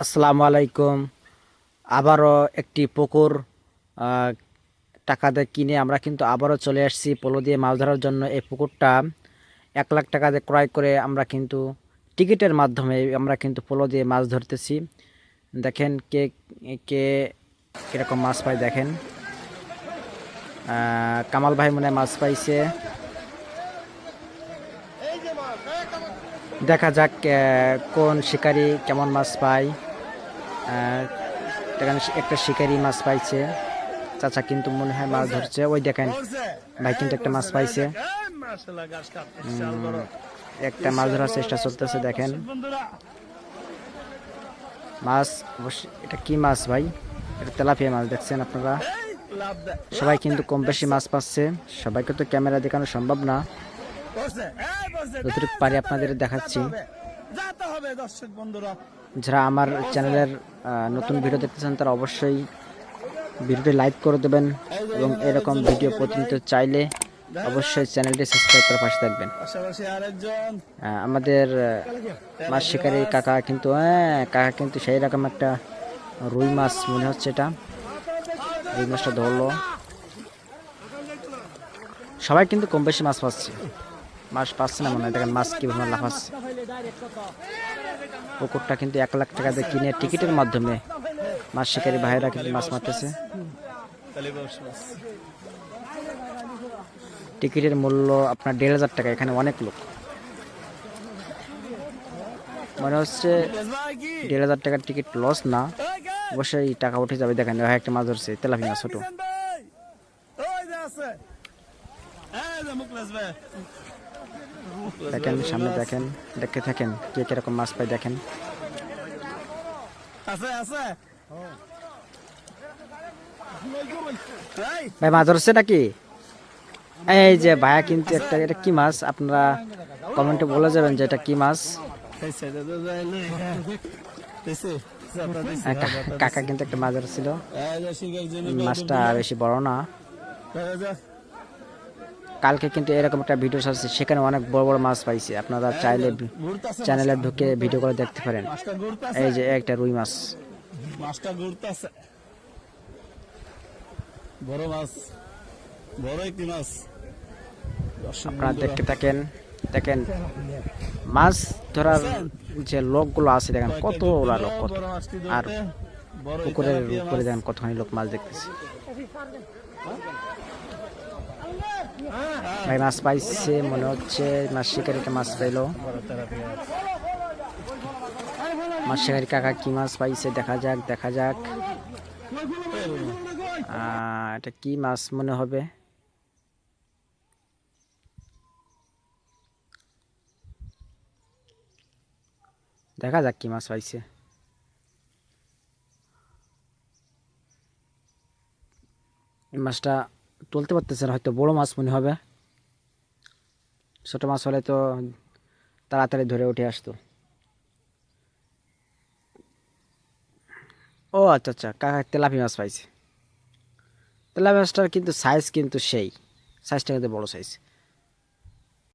আসসালামু আলাইকুম। আবারও একটি পুকুর আহ, টাকা দিয়ে কিনে আমরা কিন্তু আবারও চলে আসছি পোলো দিয়ে মাছ ধরার জন্য। এই পুকুরটা 1 লাখ টাকা দিয়ে ক্রয় করে আমরা কিন্তু টিকিটের মাধ্যমে আমরা কিন্তু পোলো দিয়ে মাছ ধরতেছি। দেখেন কে কে কিরকম মাছ পায় দেখেন। কামাল ভাই মনে হয় মাছ পাইছে। দেখা যাক কোন শিকারী কেমন মাছ পায়। আহ, দেখেন একটা শিকারি মাছ পাইছে। চাচা কিন্তু মনে হয় মাছ ধরছে। ওই দেখেন ভাই কিন্তু একটা মাছ পাইছে। একটা মাছ ধরার চেষ্টা চলতেছে। দেখেন মাছ এটা কি মাছ ভাই? এটা তেলাপিয়া মাছ দেখছেন আপনারা। সবাই কিন্তু কম বেশি মাছ পাচ্ছে। সবাইকে তো ক্যামেরা দেখানো সম্ভব না, যতটুকু পারি আপনাদের দেখাচ্ছি। যারা আমার চ্যানেলের নতুন ভিডিও দেখতেছেন তারা অবশ্যই ভিডিওটি লাইক করে দেবেন এবং এরকম ভিডিও প্রতিনিয়ত চাইলে অবশ্যই চ্যানেলটি সাবস্ক্রাইব করে পাশে থাকবেন। আমাদের মাছ শিকারী কাকা কিন্তু সেই রকম একটা রুই মাছ মনে হচ্ছে। এটা রুই মাছটা ধরলো। সবাই কিন্তু কম বেশি মাছ পাচ্ছে। মাছ পাচ্ছে না মনে হয়। দেখেন মাছ কিভাবে লাফাচ্ছে। পুকুরটা কিন্তু 1 লাখ টাকা দিয়ে কিনে টিকিটের মাধ্যমে মাছ শিকারী ভাইয়েরা কিন্তু মাছ মারতেছে। টিকিটের মূল্য আপনার 1,500 টাকা। এখানে অনেক লোক, মনে হচ্ছে 1,500 টাকার টিকিট লস না, অবশ্যই টাকা উঠে যাবে। দেখেন ভাই একটা মাছ ধরছে, তেলাপিয়া মাছ ছোট। দেখেন সামনে দেখেন, দেখতে থাকেন কে কিরকম মাছ পায়। দেখেন ভাই মাছ ধরছে নাকি? এই যে ভাইয়া কিন্তু একটা, এটা কি মাছ আপনারা কমেন্টে বলে যাবেন যে এটা কি মাছ। কাকা কিন্তু একটা মাছ ধরছিল। মাছটা বেশি বড় না। কালকে কিন্তু এরকম একটা ভিডিও ছাড়ছে, সেখানে অনেক বড় বড় মাছ পাইছে। আপনারা চাইলে চ্যানেলে ঢুকে ভিডিও করে দেখতে পারেন। এই যে একটা রুই মাছ। মাছটা ঘুরতেছে, বড় মাছ, বড় একটি মাছ। আপনারা দেখতে থাকেন। দেখেন মাছ ধরার যে লোকগুলো আছে দেখেন কত ওরা লোক, কত। আর পুকুরের উপরে দেখেন কতখানি লোক মাছ দেখতেছে। ভাই মাছ পাইছে মনে হচ্ছে। মাছ শিকারিটা মাছ পাইলো। মাছ শিকারি কাকা কি মাছ পাইছে দেখা যাক, দেখা যাক। এটা কি মাছ মনে হবে? দেখা যাক কি মাছ পাইছে। এই মাছটা তুলতে পারতেছে না, হয়তো বড় মাছ মনে হবে। ছোট মাছ হলে তো তাড়াতাড়ি ধরে উঠে আসতো। ও আচ্ছা আচ্ছা, কাকা তেলাপিয়া মাছ পাইছে। তেলাপিয়া মাছটার কিন্তু সাইজ কিন্তু সেই সাইজটা কিন্তু বড় সাইজ।